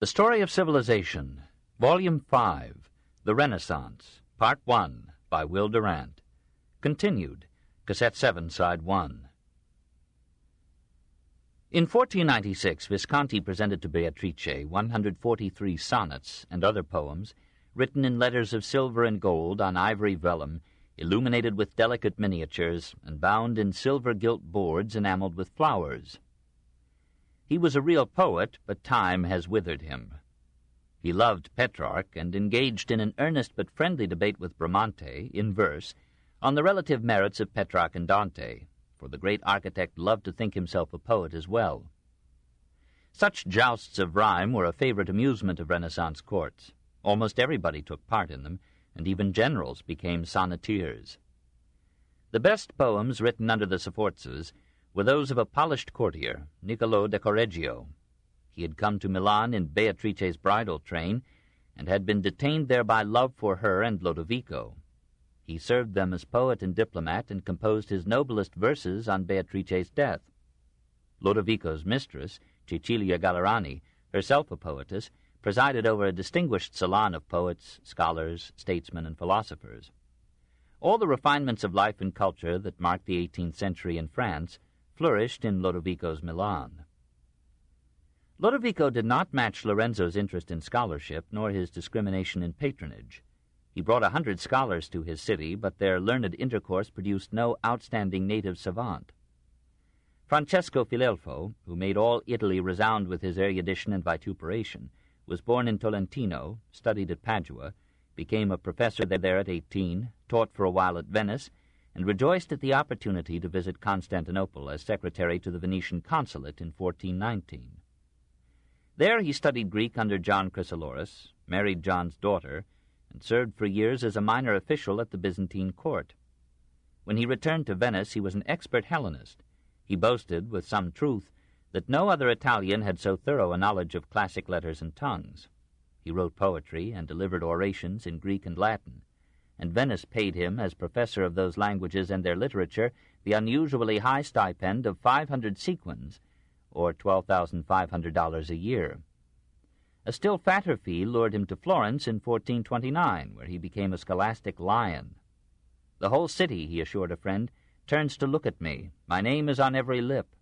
The Story of Civilization, Volume 5, The Renaissance, Part 1, by Will Durant. Continued, Cassette 7, Side 1. In 1496, Visconti presented to Beatrice 143 sonnets and other poems, written in letters of silver and gold on ivory vellum, illuminated with delicate miniatures, and bound in silver-gilt boards enameled with flowers. He was a real poet, but time has withered him. He loved Petrarch and engaged in an earnest but friendly debate with Bramante, in verse, on the relative merits of Petrarch and Dante, for the great architect loved to think himself a poet as well. Such jousts of rhyme were a favorite amusement of Renaissance courts. Almost everybody took part in them, and even generals became sonneteers. The best poems written under the Sforzas were those of a polished courtier, Niccolò da Correggio. He had come to Milan in Beatrice's bridal train, and had been detained there by love for her and Lodovico. He served them as poet and diplomat, and composed his noblest verses on Beatrice's death. Lodovico's mistress, Cecilia Gallerani, herself a poetess, presided over a distinguished salon of poets, scholars, statesmen, and philosophers. All the refinements of life and culture that marked the 18th century in France flourished in Lodovico's Milan. Lodovico did not match Lorenzo's interest in scholarship, nor his discrimination in patronage. He brought 100 scholars to his city, but their learned intercourse produced no outstanding native savant. Francesco Filelfo, who made all Italy resound with his erudition and vituperation, was born in Tolentino, studied at Padua, became a professor there at 18, taught for a while at Venice, and rejoiced at the opportunity to visit Constantinople as secretary to the Venetian consulate in 1419. There he studied Greek under John Chrysoloras, married John's daughter, and served for years as a minor official at the Byzantine court. When he returned to Venice, he was an expert Hellenist. He boasted, with some truth, that no other Italian had so thorough a knowledge of classic letters and tongues. He wrote poetry and delivered orations in Greek and Latin, and Venice paid him, as professor of those languages and their literature, the unusually high stipend of 500 sequins, or $12,500 a year. A still fatter fee lured him to Florence in 1429, where he became a scholastic lion. "The whole city," he assured a friend, "turns to look at me. My name is on every lip.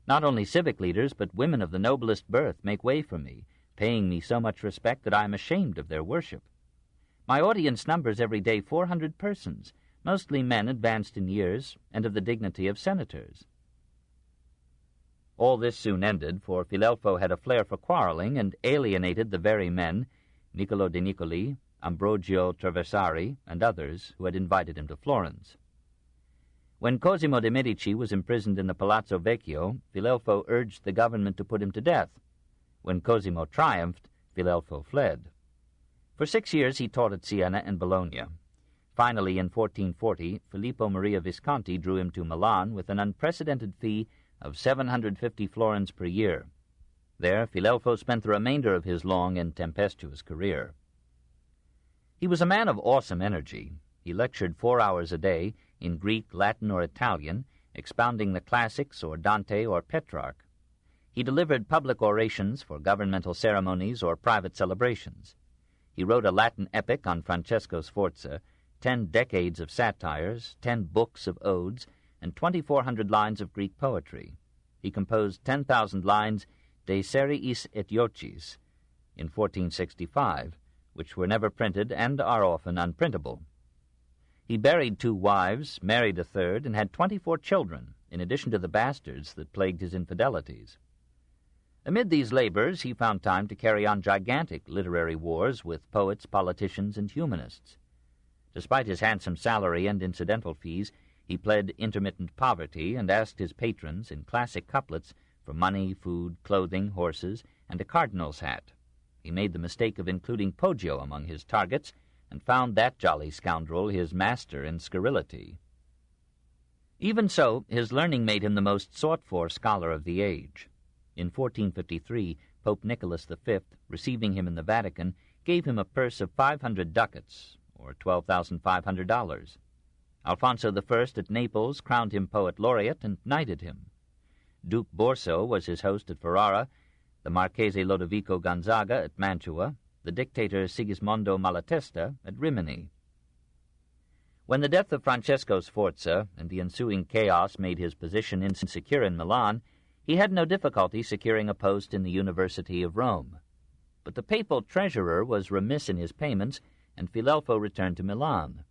Not only civic leaders, but women of the noblest birth make way for me, paying me so much respect that I am ashamed of their worship. My audience numbers every day 400 persons, mostly men advanced in years and of the dignity of senators." All this soon ended, for Filelfo had a flair for quarreling and alienated the very men, Niccolò de Niccoli, Ambrogio Traversari, and others, who had invited him to Florence. When Cosimo de' Medici was imprisoned in the Palazzo Vecchio, Filelfo urged the government to put him to death. When Cosimo triumphed, Filelfo fled. For 6 years he taught at Siena and Bologna. Finally, in 1440, Filippo Maria Visconti drew him to Milan with an unprecedented fee of 750 florins per year. There Filelfo spent the remainder of his long and tempestuous career. He was a man of awesome energy. He lectured 4 hours a day, in Greek, Latin, or Italian, expounding the classics or Dante or Petrarch. He delivered public orations for governmental ceremonies or private celebrations. He wrote a Latin epic on Francesco Sforza, 10 decades of satires, 10 books of odes, and 2,400 lines of Greek poetry. He composed 10,000 lines De Seriis et Iocis in 1465, which were never printed and are often unprintable. He buried 2 wives, married a third, and had 24 children, in addition to the bastards that plagued his infidelities. Amid these labors, he found time to carry on gigantic literary wars with poets, politicians, and humanists. Despite his handsome salary and incidental fees, he pled intermittent poverty and asked his patrons, in classic couplets, for money, food, clothing, horses, and a cardinal's hat. He made the mistake of including Poggio among his targets, and found that jolly scoundrel his master in scurrility. Even so, his learning made him the most sought-for scholar of the age. In 1453, Pope Nicholas V, receiving him in the Vatican, gave him a purse of 500 ducats, or $12,500. Alfonso I at Naples crowned him poet laureate and knighted him. Duke Borso was his host at Ferrara, the Marchese Lodovico Gonzaga at Mantua, the dictator Sigismondo Malatesta at Rimini. When the death of Francesco Sforza and the ensuing chaos made his position insecure in Milan, he had no difficulty securing a post in the University of Rome. But the papal treasurer was remiss in his payments, and Filelfo returned to Milan.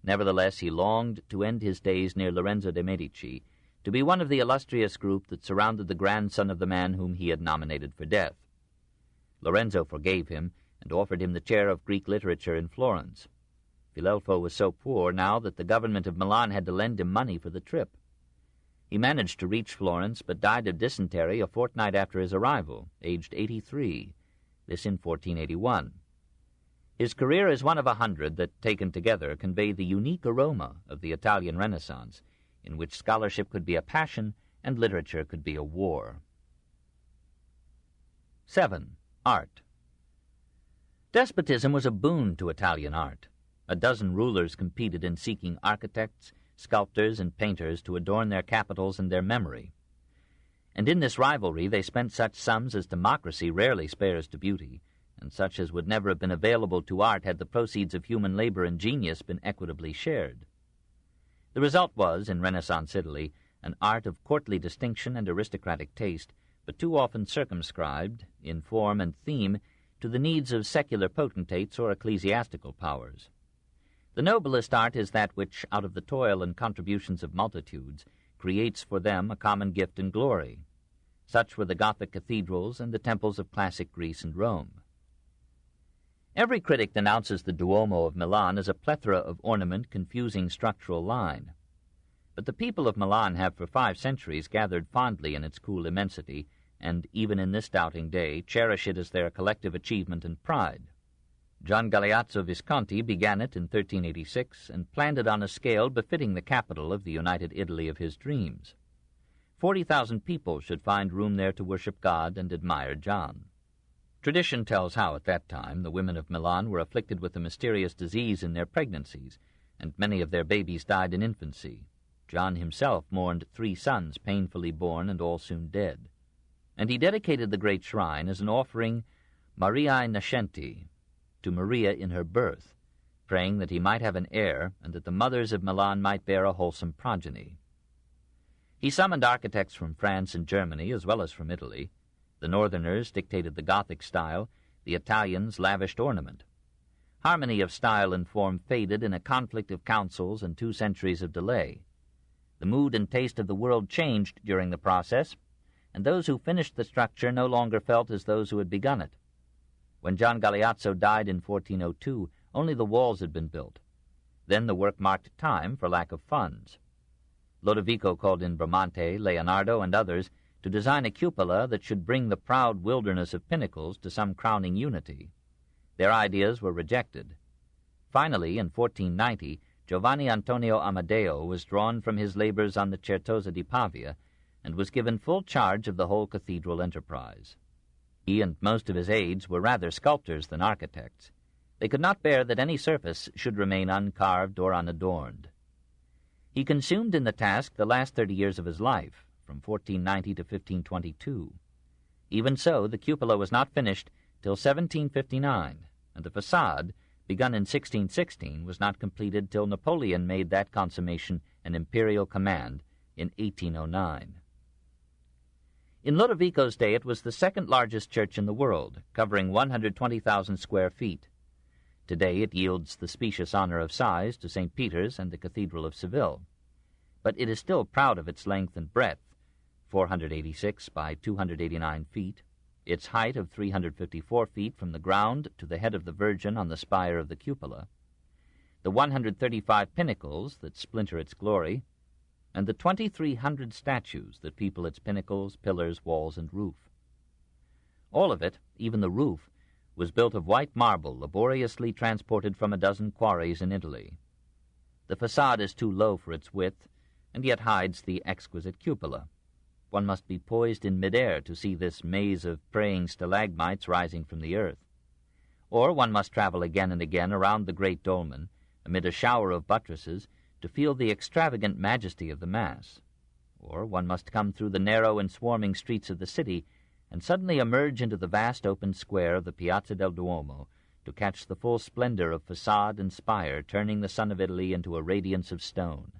Nevertheless, he longed to end his days near Lorenzo de' Medici, to be one of the illustrious group that surrounded the grandson of the man whom he had nominated for death. Lorenzo forgave him and offered him the chair of Greek literature in Florence. Filelfo was so poor now that the government of Milan had to lend him money for the trip. He managed to reach Florence, but died of dysentery a fortnight after his arrival, aged 83, this in 1481. His career is one of 100 that, taken together, convey the unique aroma of the Italian Renaissance, in which scholarship could be a passion and literature could be a war. 7. Art. Despotism was a boon to Italian art. A dozen rulers competed in seeking architects, sculptors, and painters to adorn their capitals and their memory. And in this rivalry they spent such sums as democracy rarely spares to beauty, and such as would never have been available to art had the proceeds of human labor and genius been equitably shared. The result was, in Renaissance Italy, an art of courtly distinction and aristocratic taste, but too often circumscribed, in form and theme, to the needs of secular potentates or ecclesiastical powers. The noblest art is that which, out of the toil and contributions of multitudes, creates for them a common gift and glory. Such were the Gothic cathedrals and the temples of classic Greece and Rome. Every critic denounces the Duomo of Milan as a plethora of ornament confusing structural line. But the people of Milan have for 5 centuries gathered fondly in its cool immensity, and even in this doubting day cherish it as their collective achievement and pride. Gian Galeazzo Visconti began it in 1386 and planned it on a scale befitting the capital of the united Italy of his dreams. 40,000 people should find room there to worship God and admire Gian. Tradition tells how, at that time, the women of Milan were afflicted with a mysterious disease in their pregnancies, and many of their babies died in infancy. Gian himself mourned 3 sons painfully born and all soon dead. And he dedicated the great shrine as an offering Mariae Nascenti, to Maria in her birth, praying that he might have an heir and that the mothers of Milan might bear a wholesome progeny. He summoned architects from France and Germany as well as from Italy. The Northerners dictated the Gothic style, the Italians lavished ornament. Harmony of style and form faded in a conflict of councils and 2 centuries of delay. The mood and taste of the world changed during the process, and those who finished the structure no longer felt as those who had begun it. When Gian Galeazzo died in 1402, only the walls had been built. Then the work marked time for lack of funds. Lodovico called in Bramante, Leonardo, and others to design a cupola that should bring the proud wilderness of pinnacles to some crowning unity. Their ideas were rejected. Finally, in 1490, Giovanni Antonio Amadeo was drawn from his labors on the Certosa di Pavia and was given full charge of the whole cathedral enterprise. He and most of his aides were rather sculptors than architects. They could not bear that any surface should remain uncarved or unadorned. He consumed in the task the last 30 years of his life, from 1490 to 1522. Even so, the cupola was not finished till 1759, and the facade, begun in 1616, was not completed till Napoleon made that consummation an imperial command in 1809. In Lodovico's day it was the 2nd largest church in the world, covering 120,000 square feet. Today it yields the specious honor of size to St. Peter's and the Cathedral of Seville. But it is still proud of its length and breadth, 486 by 289 feet, its height of 354 feet from the ground to the head of the Virgin on the spire of the cupola, the 135 pinnacles that splinter its glory, and the 2,300 statues that people its pinnacles, pillars, walls, and roof. All of it, even the roof, was built of white marble laboriously transported from a dozen quarries in Italy. The facade is too low for its width, and yet hides the exquisite cupola. One must be poised in midair to see this maze of praying stalagmites rising from the earth. Or one must travel again and again around the great dolmen, amid a shower of buttresses, to feel the extravagant majesty of the mass. Or one must come through the narrow and swarming streets of the city and suddenly emerge into the vast open square of the Piazza del Duomo to catch the full splendor of facade and spire, turning the sun of Italy into a radiance of stone.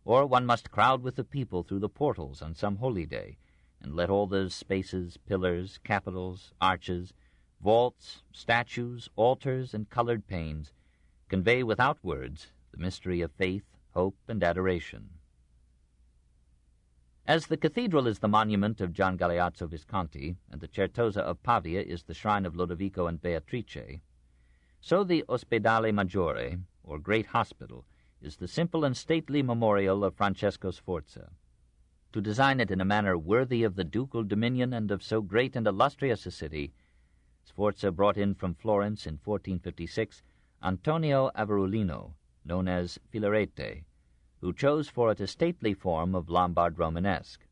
Or one must crowd with the people through the portals on some holy day, and let all those spaces, pillars, capitals, arches, vaults, statues, altars, and colored panes convey without words the mystery of faith, hope, and adoration. As the cathedral is the monument of Gian Galeazzo Visconti, and the Certosa of Pavia is the shrine of Lodovico and Beatrice, so the Ospedale Maggiore, or Great Hospital, is the simple and stately memorial of Francesco Sforza. To design it in a manner worthy of the ducal dominion and of so great and illustrious a city, Sforza brought in from Florence in 1456 Antonio Averulino, known as Filarete, who chose for it a stately form of Lombard Romanesque.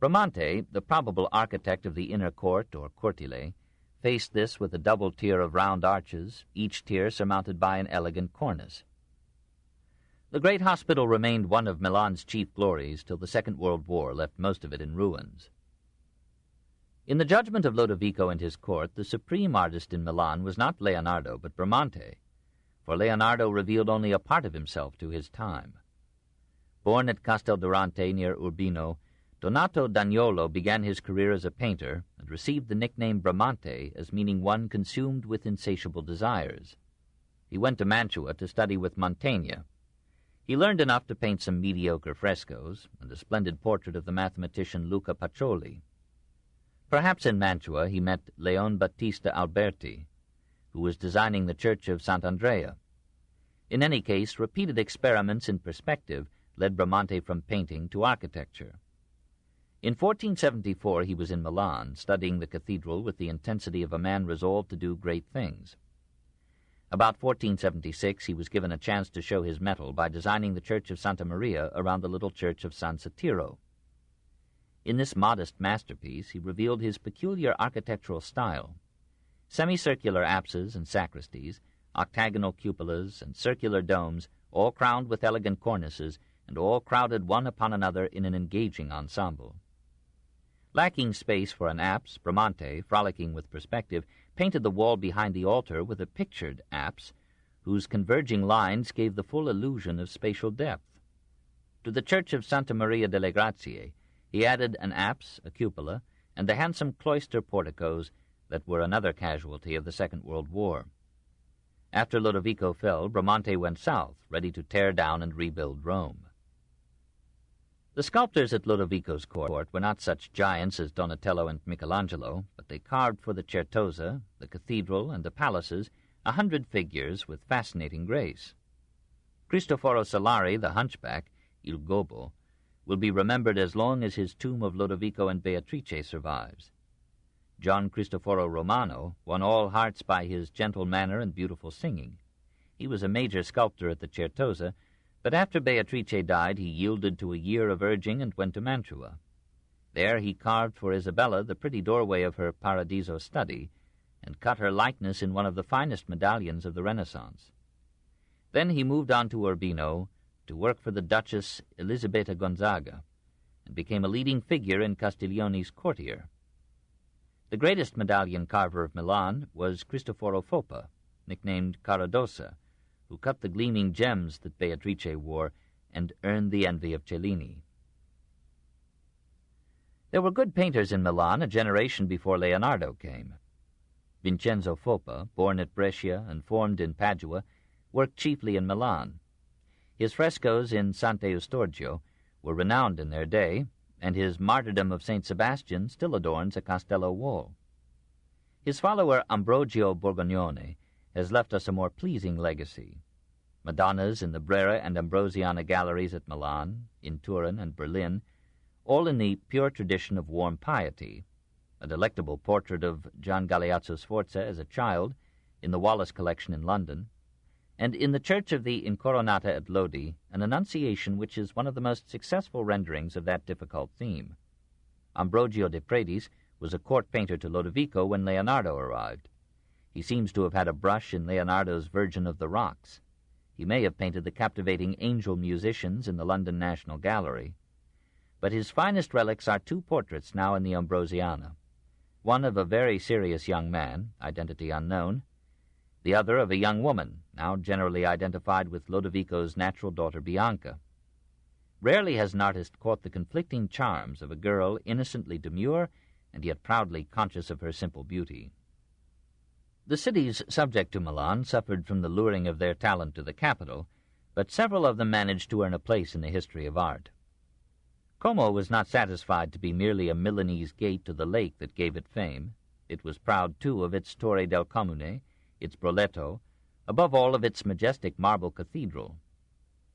Bramante, the probable architect of the inner court, or cortile, faced this with a double tier of round arches, each tier surmounted by an elegant cornice. The great hospital remained one of Milan's chief glories till the Second World War left most of it in ruins. In the judgment of Lodovico and his court, the supreme artist in Milan was not Leonardo, but Bramante, for Leonardo revealed only a part of himself to his time. Born at Casteldurante near Urbino, Donato d'Agnolo began his career as a painter and received the nickname Bramante as meaning one consumed with insatiable desires. He went to Mantua to study with Mantegna. He learned enough to paint some mediocre frescoes and a splendid portrait of the mathematician Luca Pacioli. Perhaps in Mantua he met Leon Battista Alberti, who was designing the church of Sant'Andrea. In any case, repeated experiments in perspective led Bramante from painting to architecture. In 1474 he was in Milan, studying the cathedral with the intensity of a man resolved to do great things. About 1476 he was given a chance to show his mettle by designing the church of Santa Maria around the little church of San Satiro. In this modest masterpiece he revealed his peculiar architectural style. Semicircular apses and sacristies, octagonal cupolas, and circular domes, all crowned with elegant cornices, and all crowded one upon another in an engaging ensemble. Lacking space for an apse, Bramante, frolicking with perspective, painted the wall behind the altar with a pictured apse, whose converging lines gave the full illusion of spatial depth. To the church of Santa Maria delle Grazie he added an apse, a cupola, and the handsome cloister porticos that were another casualty of the Second World War. After Lodovico fell, Bramante went south, ready to tear down and rebuild Rome. The sculptors at Lodovico's court were not such giants as Donatello and Michelangelo, but they carved for the Certosa, the cathedral, and the palaces 100 figures with fascinating grace. Cristoforo Solari, the hunchback, Il Gobbo, will be remembered as long as his tomb of Lodovico and Beatrice survives. John Cristoforo Romano won all hearts by his gentle manner and beautiful singing. He was a major sculptor at the Certosa, but after Beatrice died he yielded to a year of urging and went to Mantua. There he carved for Isabella the pretty doorway of her Paradiso study, and cut her likeness in one of the finest medallions of the Renaissance. Then he moved on to Urbino to work for the Duchess Elisabetta Gonzaga, and became a leading figure in Castiglione's courtier. The greatest medallion carver of Milan was Cristoforo Foppa, nicknamed Caradossa, who cut the gleaming gems that Beatrice wore and earned the envy of Cellini. There were good painters in Milan a generation before Leonardo came. Vincenzo Foppa, born at Brescia and formed in Padua, worked chiefly in Milan. His frescoes in Sant'Eustorgio were renowned in their day, and his martyrdom of St. Sebastian still adorns a Castello wall. His follower Ambrogio Borgognone has left us a more pleasing legacy. Madonnas in the Brera and Ambrosiana galleries at Milan, in Turin and Berlin, all in the pure tradition of warm piety, a delectable portrait of Gian Galeazzo Sforza as a child in the Wallace collection in London, and in the Church of the Incoronata at Lodi, an Annunciation which is one of the most successful renderings of that difficult theme. Ambrogio de Predis was a court painter to Lodovico when Leonardo arrived. He seems to have had a brush in Leonardo's Virgin of the Rocks. He may have painted the captivating angel musicians in the London National Gallery. but his finest relics are two portraits now in the Ambrosiana, one of a very serious young man, identity unknown, the other of a young woman, now generally identified with Lodovico's natural daughter Bianca. Rarely has an artist caught the conflicting charms of a girl innocently demure and yet proudly conscious of her simple beauty. The cities subject to Milan suffered from the luring of their talent to the capital, but several of them managed to earn a place in the history of art. Como was not satisfied to be merely a Milanese gate to the lake that gave it fame. It was proud, too, of its Torre del Comune, its Broletto, above all of its majestic marble cathedral.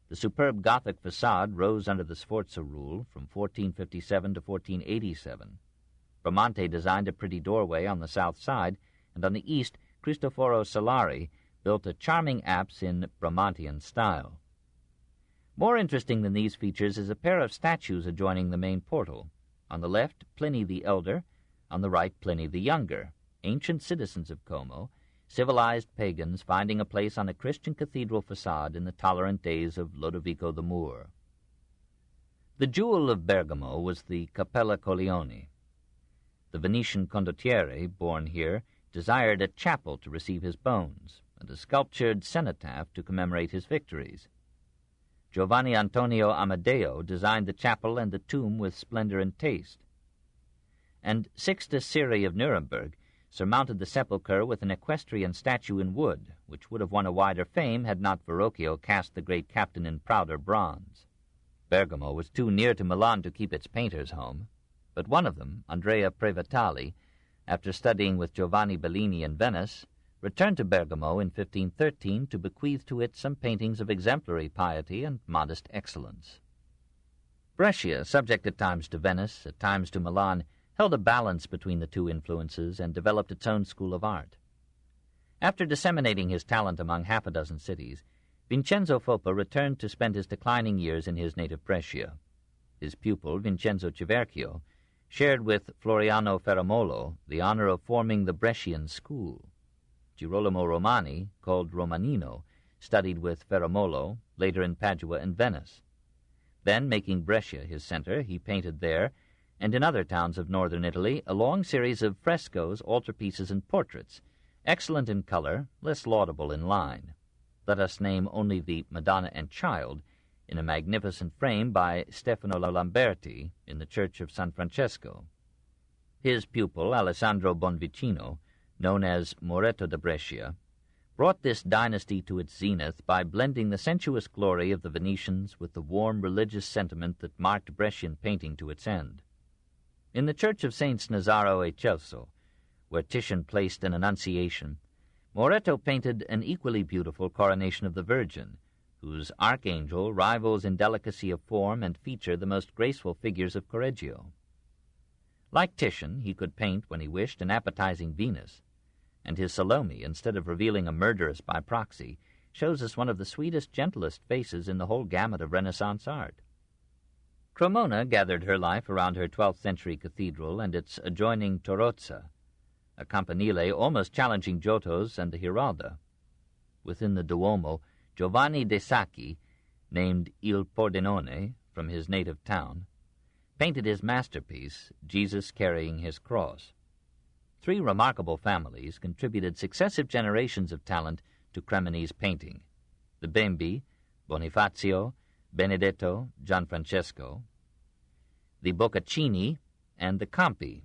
The superb Gothic facade rose under the Sforza rule from 1457 to 1487. Bramante designed a pretty doorway on the south side, and on the east, Cristoforo Solari built a charming apse in Bramantian style. More interesting than these features is a pair of statues adjoining the main portal. On the left, Pliny the Elder, on the right, Pliny the Younger, ancient citizens of Como, civilized pagans finding a place on a Christian cathedral facade in the tolerant days of Lodovico the Moor. The jewel of Bergamo was the Cappella Colleoni. The Venetian condottiere, born here, desired a chapel to receive his bones, and a sculptured cenotaph to commemorate his victories. Giovanni Antonio Amadeo designed the chapel and the tomb with splendor and taste. And Sixtus Siri of Nuremberg surmounted the sepulchre with an equestrian statue in wood, which would have won a wider fame had not Verrocchio cast the great captain in prouder bronze. Bergamo was too near to Milan to keep its painters home, but one of them, Andrea Prevatali, after studying with Giovanni Bellini in Venice, returned to Bergamo in 1513 to bequeath to it some paintings of exemplary piety and modest excellence. Brescia, subject at times to Venice, at times to Milan, held a balance between the two influences and developed its own school of art. After disseminating his talent among half a dozen cities, Vincenzo Foppa returned to spend his declining years in his native Brescia. His pupil, Vincenzo Civerchio, shared with Floriano Ferramolo the honor of forming the Brescian school. Girolamo Romani, called Romanino, studied with Ferramolo, later in Padua and Venice. Then, making Brescia his center, he painted there, and in other towns of northern Italy, a long series of frescoes, altarpieces, and portraits, excellent in color, less laudable in line. Let us name only the Madonna and Child, in a magnificent frame by Stefano Lamberti in the church of San Francesco. His pupil, Alessandro Bonvicino, known as Moretto da Brescia, brought this dynasty to its zenith by blending the sensuous glory of the Venetians with the warm religious sentiment that marked Brescian painting to its end. In the church of Saints Nazaro e Celso, where Titian placed an Annunciation, Moretto painted an equally beautiful Coronation of the Virgin, whose archangel rivals in delicacy of form and feature the most graceful figures of Correggio. Like Titian, he could paint, when he wished, an appetizing Venus, and his Salome, instead of revealing a murderess by proxy, shows us one of the sweetest, gentlest faces in the whole gamut of Renaissance art. Cremona gathered her life around her 12th-century cathedral and its adjoining Torozza, a campanile almost challenging Giotto's and the Giralda. Within the Duomo, Giovanni de Sacchi, named Il Pordenone from his native town, painted his masterpiece, Jesus Carrying His Cross. 3 remarkable families contributed successive generations of talent to Cremonese painting: the Bembi, Bonifacio, Benedetto, Gianfrancesco, the Boccaccini, and the Campi.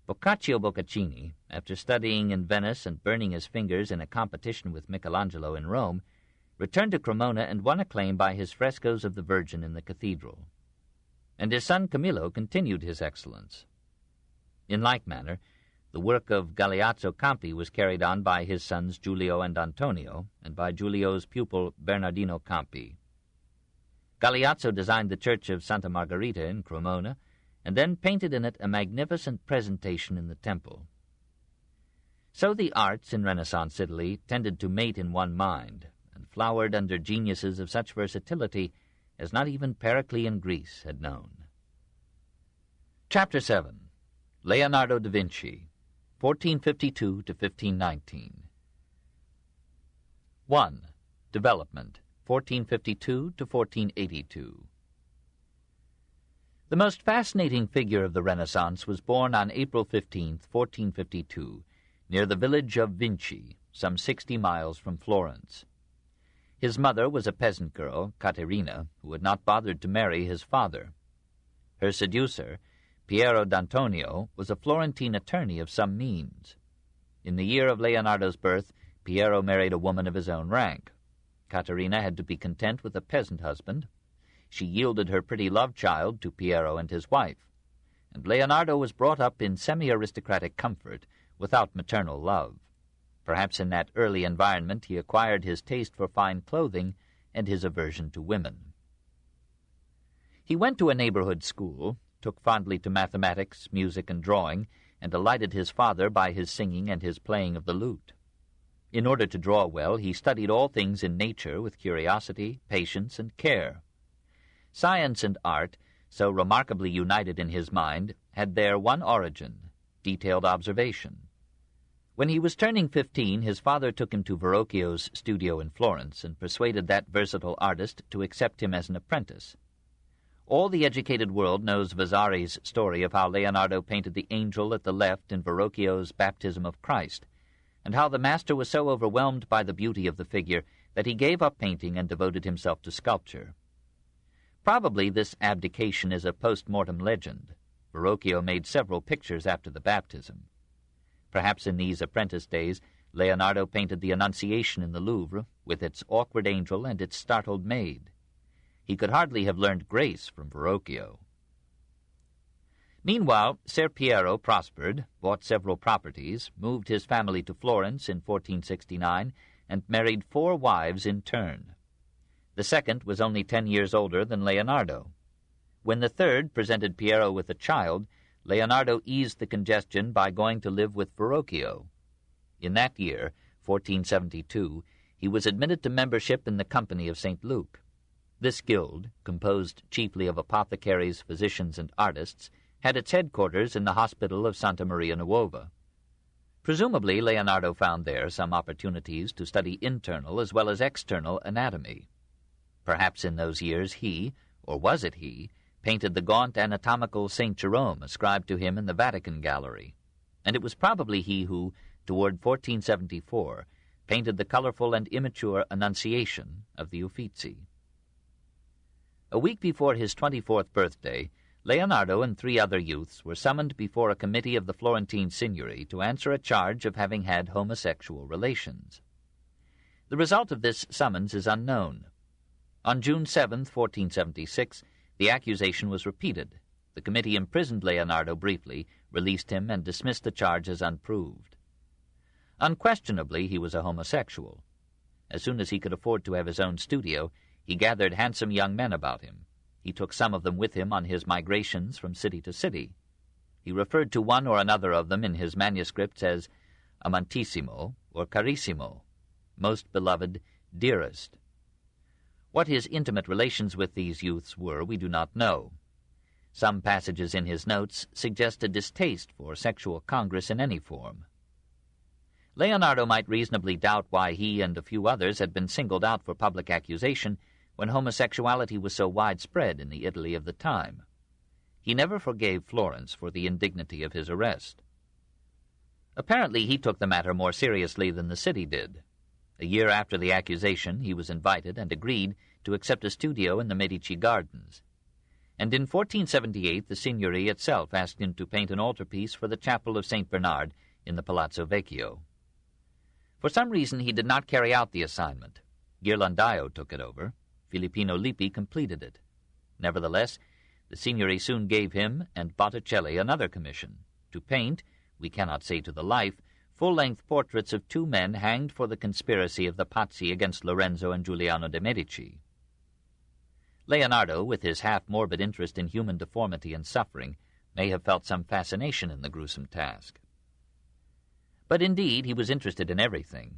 Boccaccio Boccaccini, after studying in Venice and burning his fingers in a competition with Michelangelo in Rome, returned to Cremona and won acclaim by his frescoes of the Virgin in the cathedral. And his son Camillo continued his excellence. In like manner, the work of Galeazzo Campi was carried on by his sons Giulio and Antonio, and by Giulio's pupil Bernardino Campi. Galeazzo designed the church of Santa Margherita in Cremona, and then painted in it a magnificent presentation in the temple. So the arts in Renaissance Italy tended to mate in one mind, and flowered under geniuses of such versatility as not even Periclean Greece had known. Chapter 7. Leonardo da Vinci, 1452 to 1519. 1. Development, 1452 to 1482. The most fascinating figure of the Renaissance was born on April 15, 1452, near the village of Vinci, some 60 miles from Florence. His mother was a peasant girl, Caterina, who had not bothered to marry his father. Her seducer, Piero d'Antonio, was a Florentine attorney of some means. In the year of Leonardo's birth, Piero married a woman of his own rank. Caterina had to be content with a peasant husband. She yielded her pretty love-child to Piero and his wife, and Leonardo was brought up in semi-aristocratic comfort without maternal love. Perhaps in that early environment he acquired his taste for fine clothing and his aversion to women. He went to a neighborhood school, took fondly to mathematics, music, and drawing, and delighted his father by his singing and his playing of the lute. In order to draw well, he studied all things in nature with curiosity, patience, and care. Science and art, so remarkably united in his mind, had their one origin, detailed observation. When he was turning 15, his father took him to Verrocchio's studio in Florence and persuaded that versatile artist to accept him as an apprentice. All the educated world knows Vasari's story of how Leonardo painted the angel at the left in Verrocchio's Baptism of Christ, and how the master was so overwhelmed by the beauty of the figure that he gave up painting and devoted himself to sculpture. Probably this abdication is a post-mortem legend. Verrocchio made several pictures after the baptism. Perhaps in these apprentice days, Leonardo painted the Annunciation in the Louvre, with its awkward angel and its startled maid. He could hardly have learned grace from Verrocchio. Meanwhile, Ser Piero prospered, bought several properties, moved his family to Florence in 1469, and married 4 wives in turn. The second was only 10 years older than Leonardo. When the third presented Piero with a child, Leonardo eased the congestion by going to live with Verrocchio. In that year, 1472, he was admitted to membership in the Company of St. Luke. This guild, composed chiefly of apothecaries, physicians, and artists, had its headquarters in the hospital of Santa Maria Nuova. Presumably, Leonardo found there some opportunities to study internal as well as external anatomy. Perhaps in those years he, or was it he, painted the gaunt anatomical St. Jerome ascribed to him in the Vatican Gallery, and it was probably he who, toward 1474, painted the colorful and immature Annunciation of the Uffizi. A week before his 24th birthday, Leonardo and 3 other youths were summoned before a committee of the Florentine Signory to answer a charge of having had homosexual relations. The result of this summons is unknown. On June 7, 1476, the accusation was repeated. The committee imprisoned Leonardo briefly, released him, and dismissed the charge as unproved. Unquestionably, he was a homosexual. As soon as he could afford to have his own studio, he gathered handsome young men about him. He took some of them with him on his migrations from city to city. He referred to one or another of them in his manuscripts as amantissimo or carissimo, most beloved, dearest. What his intimate relations with these youths were, we do not know. Some passages in his notes suggest a distaste for sexual congress in any form. Leonardo might reasonably doubt why he and a few others had been singled out for public accusation when homosexuality was so widespread in the Italy of the time. He never forgave Florence for the indignity of his arrest. Apparently he took the matter more seriously than the city did. A year after the accusation, he was invited and agreed to accept a studio in the Medici Gardens. And in 1478 the Signory itself asked him to paint an altarpiece for the chapel of St. Bernard in the Palazzo Vecchio. For some reason he did not carry out the assignment. Ghirlandaio took it over. Filippino Lippi completed it. Nevertheless, the Signory soon gave him and Botticelli another commission, to paint, we cannot say to the life, full-length portraits of 2 men hanged for the conspiracy of the Pazzi against Lorenzo and Giuliano de' Medici. Leonardo, with his half-morbid interest in human deformity and suffering, may have felt some fascination in the gruesome task. But indeed he was interested in everything.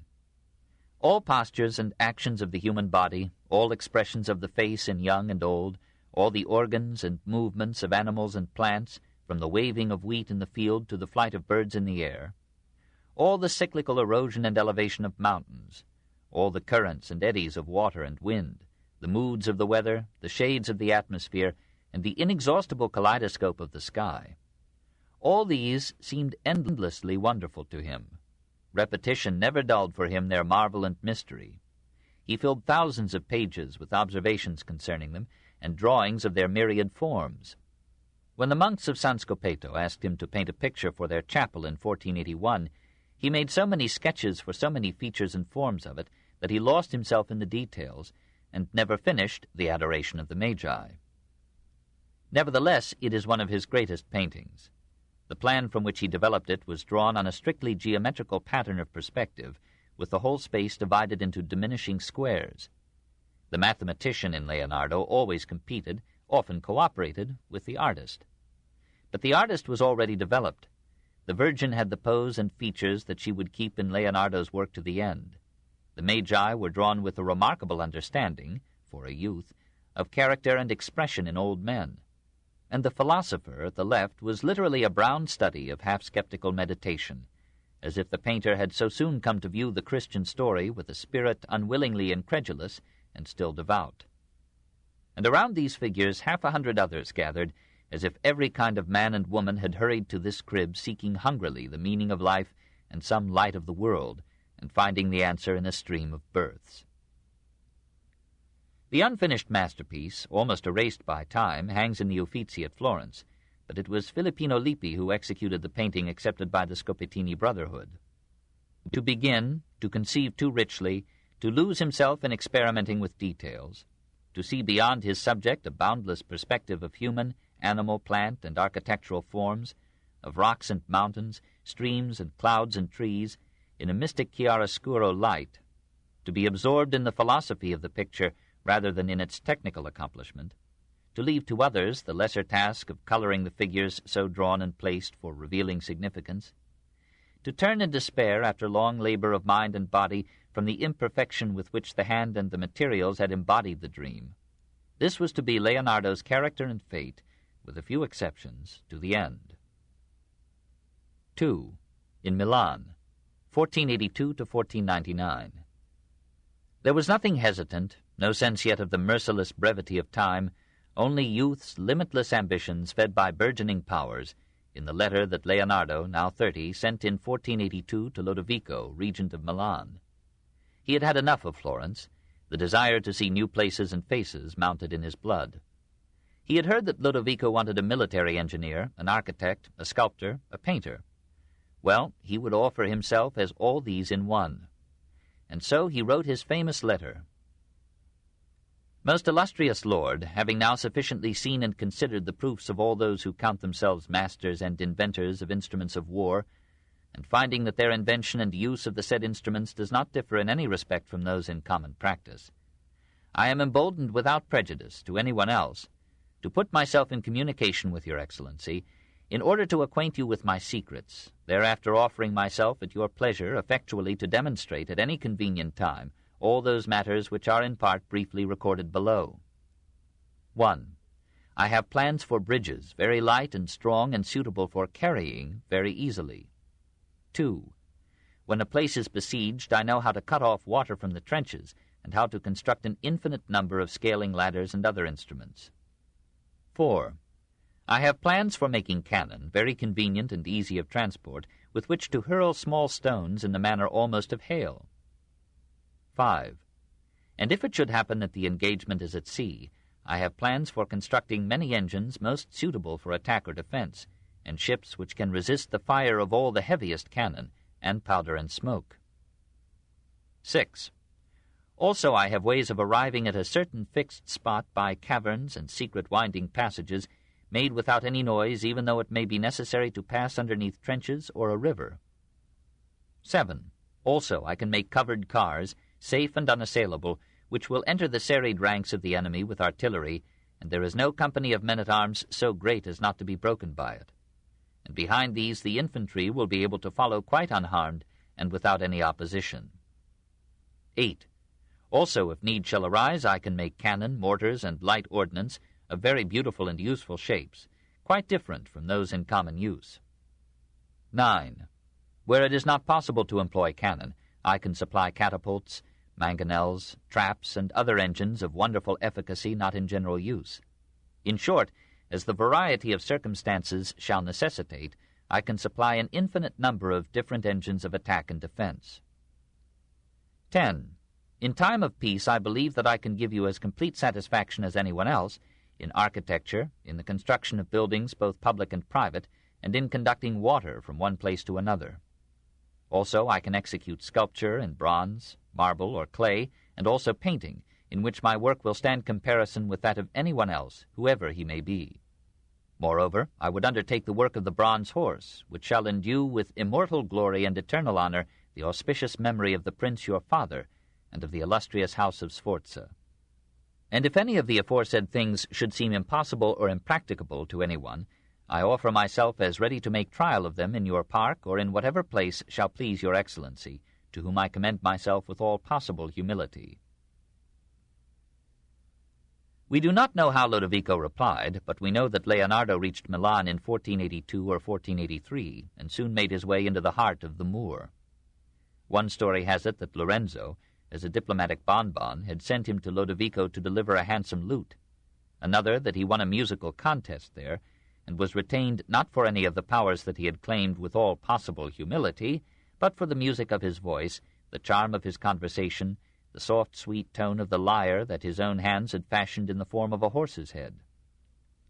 All postures and actions of the human body, all expressions of the face in young and old, all the organs and movements of animals and plants, from the waving of wheat in the field to the flight of birds in the air, all the cyclical erosion and elevation of mountains, all the currents and eddies of water and wind, the moods of the weather, the shades of the atmosphere, and the inexhaustible kaleidoscope of the sky. All these seemed endlessly wonderful to him. Repetition never dulled for him their marvel and mystery. He filled thousands of pages with observations concerning them and drawings of their myriad forms. When the monks of San Scopeto asked him to paint a picture for their chapel in 1481, he made so many sketches for so many features and forms of it that he lost himself in the details and never finished the Adoration of the Magi. Nevertheless, it is one of his greatest paintings. The plan from which he developed it was drawn on a strictly geometrical pattern of perspective, with the whole space divided into diminishing squares. The mathematician in Leonardo always competed, often cooperated, with the artist. But the artist was already developed. The Virgin had the pose and features that she would keep in Leonardo's work to the end. The Magi were drawn with a remarkable understanding, for a youth, of character and expression in old men. And the philosopher at the left was literally a brown study of half-skeptical meditation, as if the painter had so soon come to view the Christian story with a spirit unwillingly incredulous and still devout. And around these figures 100 others gathered, as if every kind of man and woman had hurried to this crib seeking hungrily the meaning of life and some light of the world, and finding the answer in a stream of births. The unfinished masterpiece, almost erased by time, hangs in the Uffizi at Florence, but it was Filippino Lippi who executed the painting accepted by the Scopetini Brotherhood. To begin, to conceive too richly, to lose himself in experimenting with details, to see beyond his subject a boundless perspective of human, animal, plant, and architectural forms, of rocks and mountains, streams and clouds and trees, in a mystic chiaroscuro light, to be absorbed in the philosophy of the picture rather than in its technical accomplishment, to leave to others the lesser task of coloring the figures so drawn and placed for revealing significance, to turn in despair after long labor of mind and body from the imperfection with which the hand and the materials had embodied the dream. This was to be Leonardo's character and fate, with a few exceptions, to the end. 2. In Milan, 1482 to 1499. There was nothing hesitant, no sense yet of the merciless brevity of time, only youth's limitless ambitions fed by burgeoning powers, in the letter that Leonardo, now 30, sent in 1482 to Lodovico, regent of Milan. He had had enough of Florence. The desire to see new places and faces mounted in his blood. He had heard that Lodovico wanted a military engineer, an architect, a sculptor, a painter. Well, he would offer himself as all these in one. And so he wrote his famous letter. Most illustrious Lord, having now sufficiently seen and considered the proofs of all those who count themselves masters and inventors of instruments of war, and finding that their invention and use of the said instruments does not differ in any respect from those in common practice, I am emboldened without prejudice to anyone else to put myself in communication with your Excellency, in order to acquaint you with my secrets, thereafter offering myself at your pleasure effectually to demonstrate at any convenient time all those matters which are in part briefly recorded below. 1. I have plans for bridges, very light and strong and suitable for carrying very easily. 2. When a place is besieged, I know how to cut off water from the trenches, and how to construct an infinite number of scaling ladders and other instruments. 4. I have plans for making cannon, very convenient and easy of transport, with which to hurl small stones in the manner almost of hail. 5. And if it should happen that the engagement is at sea, I have plans for constructing many engines most suitable for attack or defense, and ships which can resist the fire of all the heaviest cannon, and powder and smoke. 6. Also I have ways of arriving at a certain fixed spot by caverns and secret winding passages, made without any noise, even though it may be necessary to pass underneath trenches or a river. 7. Also I can make covered cars, safe and unassailable, which will enter the serried ranks of the enemy with artillery, and there is no company of men-at-arms so great as not to be broken by it. And behind these the infantry will be able to follow quite unharmed and without any opposition. 8. Also, if need shall arise, I can make cannon, mortars, and light ordnance of very beautiful and useful shapes, quite different from those in common use. 9. Where it is not possible to employ cannon, I can supply catapults, mangonels, traps, and other engines of wonderful efficacy not in general use. In short, as the variety of circumstances shall necessitate, I can supply an infinite number of different engines of attack and defense. 10. In time of peace, I believe that I can give you as complete satisfaction as anyone else in architecture, in the construction of buildings both public and private, and in conducting water from one place to another. Also, I can execute sculpture in bronze, marble, or clay, and also painting, in which my work will stand comparison with that of anyone else, whoever he may be. Moreover, I would undertake the work of the bronze horse, which shall endue with immortal glory and eternal honor the auspicious memory of the prince your father, and of the illustrious house of Sforza. And if any of the aforesaid things should seem impossible or impracticable to anyone, I offer myself as ready to make trial of them in your park or in whatever place shall please your excellency, to whom I commend myself with all possible humility. We do not know how Lodovico replied, but we know that Leonardo reached Milan in 1482 or 1483, and soon made his way into the heart of the Moor. One story has it that Lorenzo, as a diplomatic bonbon, had sent him to Lodovico to deliver a handsome lute. Another that he won a musical contest there, and was retained not for any of the powers that he had claimed with all possible humility, but for the music of his voice, the charm of his conversation, the soft, sweet tone of the lyre that his own hands had fashioned in the form of a horse's head.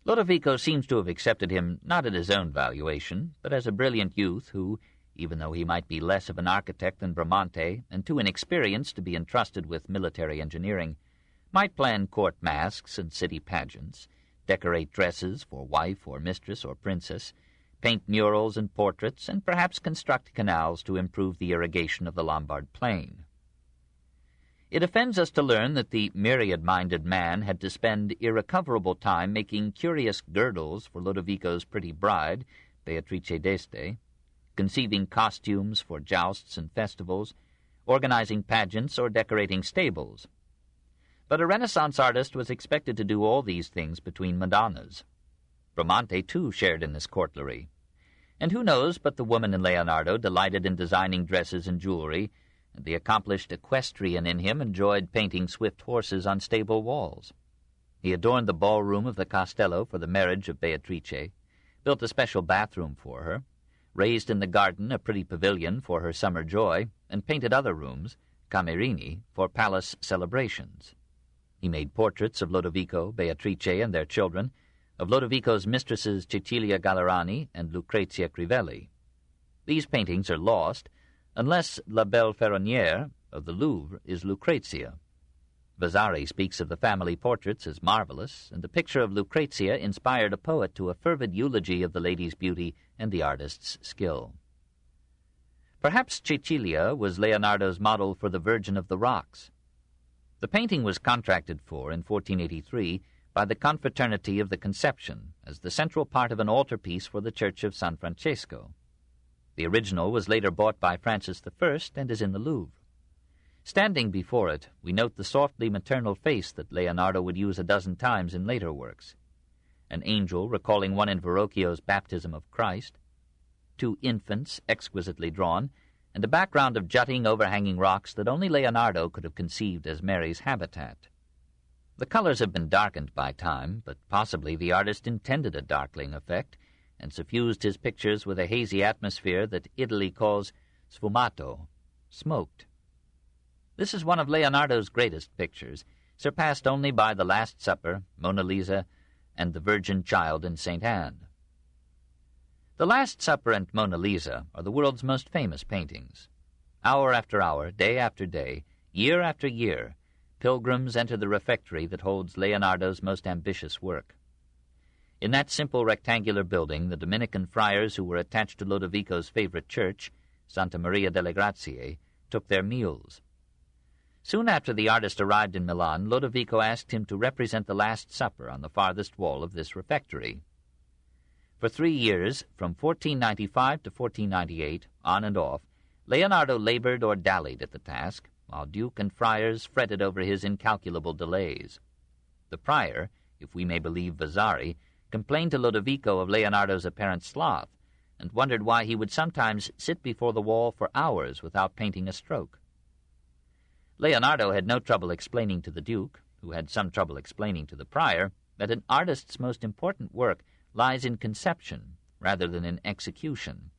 Lodovico seems to have accepted him not at his own valuation, but as a brilliant youth who, even though he might be less of an architect than Bramante and too inexperienced to be entrusted with military engineering, might plan court masques and city pageants, decorate dresses for wife or mistress or princess, paint murals and portraits, and perhaps construct canals to improve the irrigation of the Lombard plain. It offends us to learn that the myriad-minded man had to spend irrecoverable time making curious girdles for Lodovico's pretty bride, Beatrice d'Este, conceiving costumes for jousts and festivals, organizing pageants, or decorating stables. But a Renaissance artist was expected to do all these things between Madonnas. Bramante, too, shared in this courtlery. And who knows but the woman in Leonardo delighted in designing dresses and jewelry, and the accomplished equestrian in him enjoyed painting swift horses on stable walls. He adorned the ballroom of the Castello for the marriage of Beatrice, built a special bathroom for her, raised in the garden a pretty pavilion for her summer joy, and painted other rooms, camerini, for palace celebrations. He made portraits of Lodovico, Beatrice, and their children, of Lodovico's mistresses Cecilia Gallerani and Lucrezia Crivelli. These paintings are lost, unless La Belle Ferronnière of the Louvre is Lucrezia. Vasari speaks of the family portraits as marvelous, and the picture of Lucrezia inspired a poet to a fervid eulogy of the lady's beauty and the artist's skill. Perhaps Cecilia was Leonardo's model for the Virgin of the Rocks. The painting was contracted for in 1483 by the Confraternity of the Conception as the central part of an altarpiece for the Church of San Francesco. The original was later bought by Francis I and is in the Louvre. Standing before it, we note the softly maternal face that Leonardo would use a dozen times in later works. An angel recalling one in Verrocchio's Baptism of Christ, two infants exquisitely drawn, and a background of jutting, overhanging rocks that only Leonardo could have conceived as Mary's habitat. The colors have been darkened by time, but possibly the artist intended a darkling effect, and suffused his pictures with a hazy atmosphere that Italy calls sfumato, smoked. This is one of Leonardo's greatest pictures, surpassed only by The Last Supper, Mona Lisa, and the Virgin Child in St. Anne. The Last Supper and Mona Lisa are the world's most famous paintings. Hour after hour, day after day, year after year, pilgrims enter the refectory that holds Leonardo's most ambitious work. In that simple rectangular building, the Dominican friars who were attached to Lodovico's favorite church, Santa Maria delle Grazie, took their meals. Soon after the artist arrived in Milan, Lodovico asked him to represent the Last Supper on the farthest wall of this refectory. For 3 years, from 1495 to 1498, on and off, Leonardo labored or dallied at the task, while duke and friars fretted over his incalculable delays. The prior, if we may believe Vasari, complained to Lodovico of Leonardo's apparent sloth, and wondered why he would sometimes sit before the wall for hours without painting a stroke. Leonardo had no trouble explaining to the duke, who had some trouble explaining to the prior, that an artist's most important work lies in conception rather than in execution,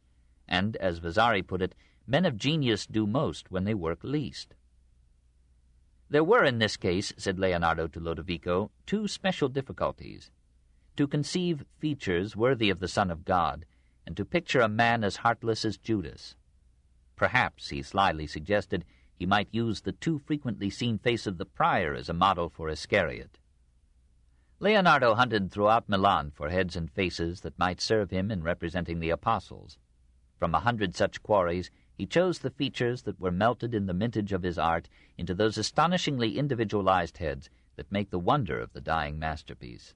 and, as Vasari put it, men of genius do most when they work least. There were in this case, said Leonardo to Lodovico, two special difficulties: to conceive features worthy of the Son of God, and to picture a man as heartless as Judas. Perhaps, he slyly suggested, he might use the too frequently seen face of the prior as a model for Iscariot. Leonardo hunted throughout Milan for heads and faces that might serve him in representing the apostles. From 100 such quarries, he chose the features that were melted in the mintage of his art into those astonishingly individualized heads that make the wonder of the dying masterpiece.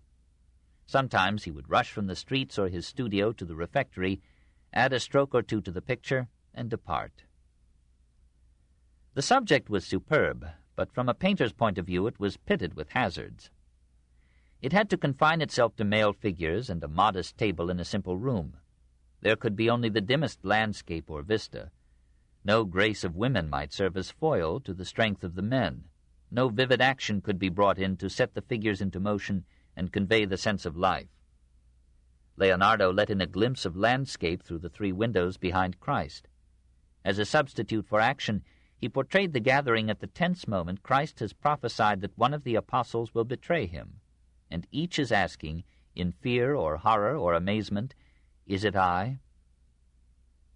Sometimes he would rush from the streets or his studio to the refectory, add a stroke or two to the picture, and depart. The subject was superb, but from a painter's point of view it was pitted with hazards. It had to confine itself to male figures and a modest table in a simple room. There could be only the dimmest landscape or vista. No grace of women might serve as foil to the strength of the men. No vivid action could be brought in to set the figures into motion and convey the sense of life. Leonardo let in a glimpse of landscape through the 3 windows behind Christ. As a substitute for action, he portrayed the gathering at the tense moment Christ has prophesied that one of the apostles will betray him, and each is asking, in fear or horror or amazement, "Is it I?"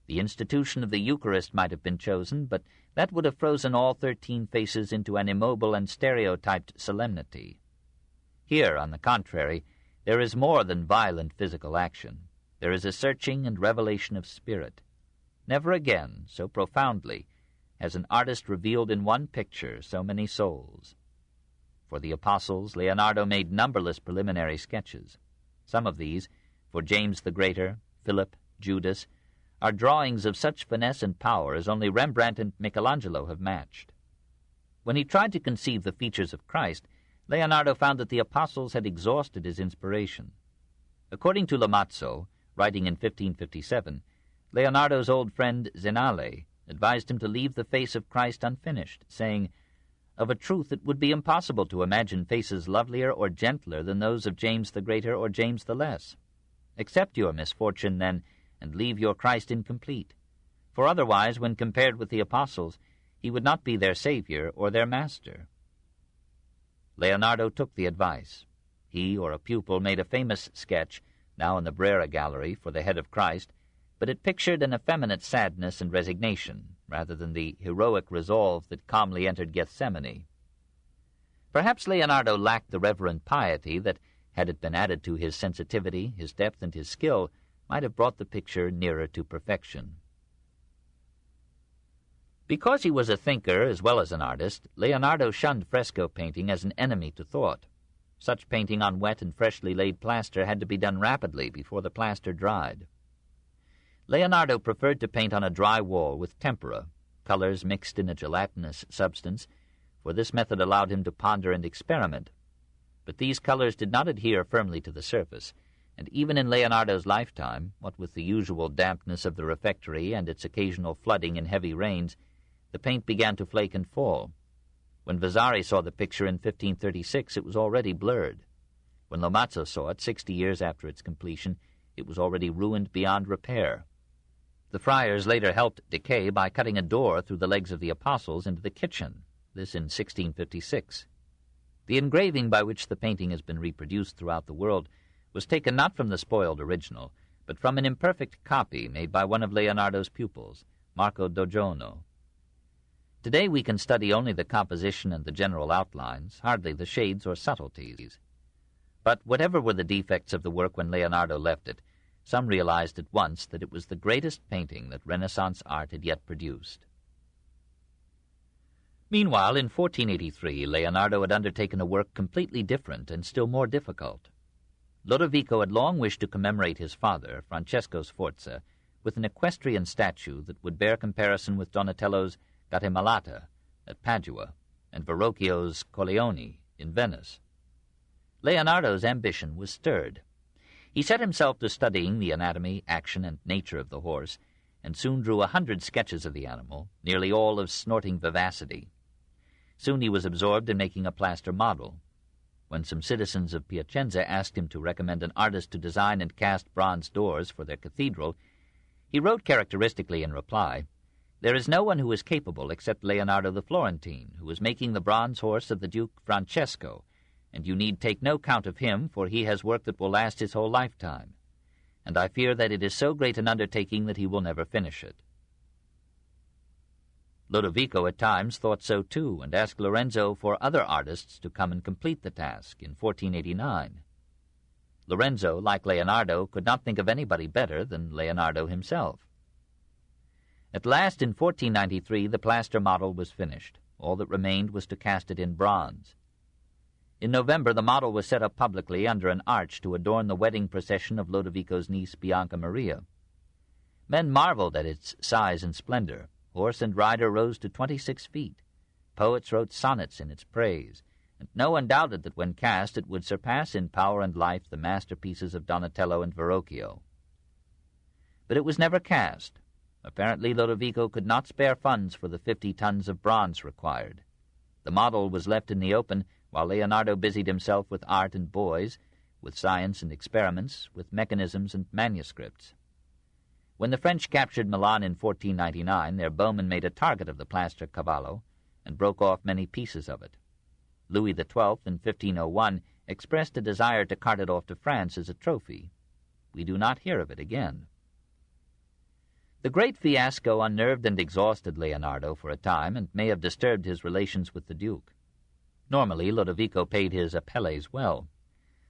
The institution of the Eucharist might have been chosen, but that would have frozen all 13 faces into an immobile and stereotyped solemnity. Here, on the contrary, there is more than violent physical action. There is a searching and revelation of spirit. Never again, so profoundly, has an artist revealed in one picture so many souls. For the apostles, Leonardo made numberless preliminary sketches. Some of these, for James the Greater, Philip, Judas, are drawings of such finesse and power as only Rembrandt and Michelangelo have matched. When he tried to conceive the features of Christ, Leonardo found that the apostles had exhausted his inspiration. According to Lamazzo, writing in 1557, Leonardo's old friend Zenale advised him to leave the face of Christ unfinished, saying, "Of a truth it would be impossible to imagine faces lovelier or gentler than those of James the Greater or James the Less. Accept your misfortune, then, and leave your Christ incomplete. For otherwise, when compared with the apostles, he would not be their Savior or their Master." Leonardo took the advice. He or a pupil made a famous sketch, now in the Brera Gallery, for the head of Christ, but it pictured an effeminate sadness and resignation, rather than the heroic resolve that calmly entered Gethsemane. Perhaps Leonardo lacked the reverent piety that, had it been added to his sensitivity, his depth, and his skill, might have brought the picture nearer to perfection. Because he was a thinker as well as an artist, Leonardo shunned fresco painting as an enemy to thought. Such painting on wet and freshly laid plaster had to be done rapidly before the plaster dried. Leonardo preferred to paint on a dry wall with tempera, colors mixed in a gelatinous substance, for this method allowed him to ponder and experiment. But these colors did not adhere firmly to the surface, and even in Leonardo's lifetime, what with the usual dampness of the refectory and its occasional flooding in heavy rains, the paint began to flake and fall. When Vasari saw the picture in 1536, it was already blurred. When Lamazzo saw it 60 years after its completion, it was already ruined beyond repair. The friars later helped decay by cutting a door through the legs of the apostles into the kitchen, this in 1656. The engraving by which the painting has been reproduced throughout the world was taken not from the spoiled original, but from an imperfect copy made by one of Leonardo's pupils, Marco Dogiono. Today we can study only the composition and the general outlines, hardly the shades or subtleties. But whatever were the defects of the work when Leonardo left it, some realized at once that it was the greatest painting that Renaissance art had yet produced. Meanwhile, in 1483, Leonardo had undertaken a work completely different and still more difficult. Lodovico had long wished to commemorate his father, Francesco Sforza, with an equestrian statue that would bear comparison with Donatello's Gattamelata at Padua and Verrocchio's Colleoni in Venice. Leonardo's ambition was stirred. He set himself to studying the anatomy, action, and nature of the horse, and soon drew 100 sketches of the animal, nearly all of snorting vivacity. Soon he was absorbed in making a plaster model. When some citizens of Piacenza asked him to recommend an artist to design and cast bronze doors for their cathedral, he wrote characteristically in reply, "There is no one who is capable except Leonardo the Florentine, who is making the bronze horse of the Duke Francesco, and you need take no count of him, for he has work that will last his whole lifetime. And I fear that it is so great an undertaking that he will never finish it." Lodovico at times thought so too, and asked Lorenzo for other artists to come and complete the task in 1489. Lorenzo, like Leonardo, could not think of anybody better than Leonardo himself. At last, in 1493, the plaster model was finished. All that remained was to cast it in bronze. In November, the model was set up publicly under an arch to adorn the wedding procession of Lodovico's niece Bianca Maria. Men marveled at its size and splendor. Horse and rider rose to 26 feet. Poets wrote sonnets in its praise, and no one doubted that when cast it would surpass in power and life the masterpieces of Donatello and Verrocchio. But it was never cast. Apparently Lodovico could not spare funds for the 50 tons of bronze required. The model was left in the open, while Leonardo busied himself with art and boys, with science and experiments, with mechanisms and manuscripts. When the French captured Milan in 1499, their bowmen made a target of the plaster cavallo and broke off many pieces of it. Louis XII, in 1501, expressed a desire to cart it off to France as a trophy. We do not hear of it again. The great fiasco unnerved and exhausted Leonardo for a time and may have disturbed his relations with the Duke. Normally, Lodovico paid his appelles well.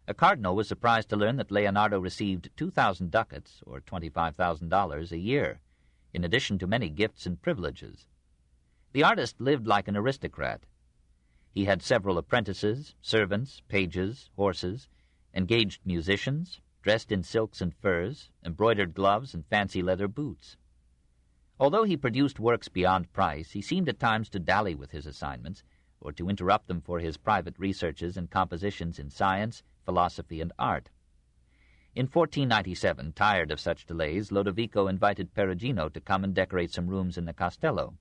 A cardinal was surprised to learn that Leonardo received 2,000 ducats, or $25,000 a year, in addition to many gifts and privileges. The artist lived like an aristocrat. He had several apprentices, servants, pages, horses, engaged musicians, dressed in silks and furs, embroidered gloves, and fancy leather boots. Although he produced works beyond price, he seemed at times to dally with his assignments, or to interrupt them for his private researches and compositions in science, philosophy, and art. In 1497, tired of such delays, Lodovico invited Perugino to come and decorate some rooms in the Castello.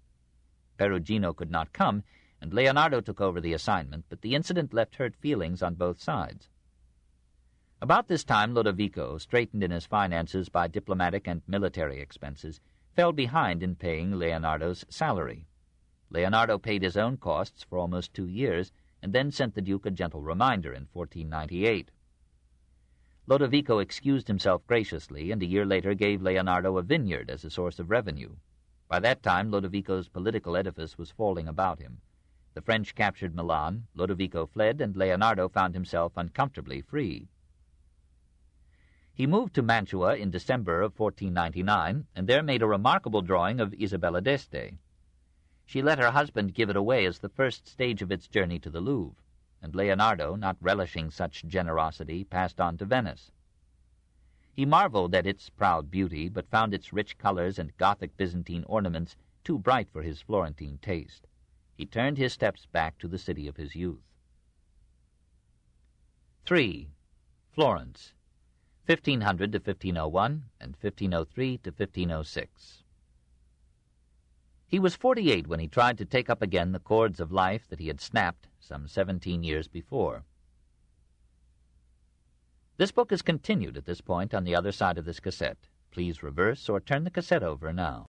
Perugino could not come, and Leonardo took over the assignment, but the incident left hurt feelings on both sides. About this time, Lodovico, straitened in his finances by diplomatic and military expenses, fell behind in paying Leonardo's salary. Leonardo paid his own costs for almost 2 years, and then sent the Duke a gentle reminder in 1498. Lodovico excused himself graciously, and a year later gave Leonardo a vineyard as a source of revenue. By that time, Lodovico's political edifice was falling about him. The French captured Milan, Lodovico fled, and Leonardo found himself uncomfortably free. He moved to Mantua in December of 1499, and there made a remarkable drawing of Isabella d'Este. She let her husband give it away as the first stage of its journey to the Louvre, and Leonardo, not relishing such generosity, passed on to Venice. He marveled at its proud beauty, but found its rich colors and Gothic Byzantine ornaments too bright for his Florentine taste. He turned his steps back to the city of his youth. 3. Florence, 1500 to 1501, and 1503 to 1506. He was 48 when he tried to take up again the cords of life that he had snapped some 17 years before. This book is continued at this point on the other side of this cassette. Please reverse or turn the cassette over now.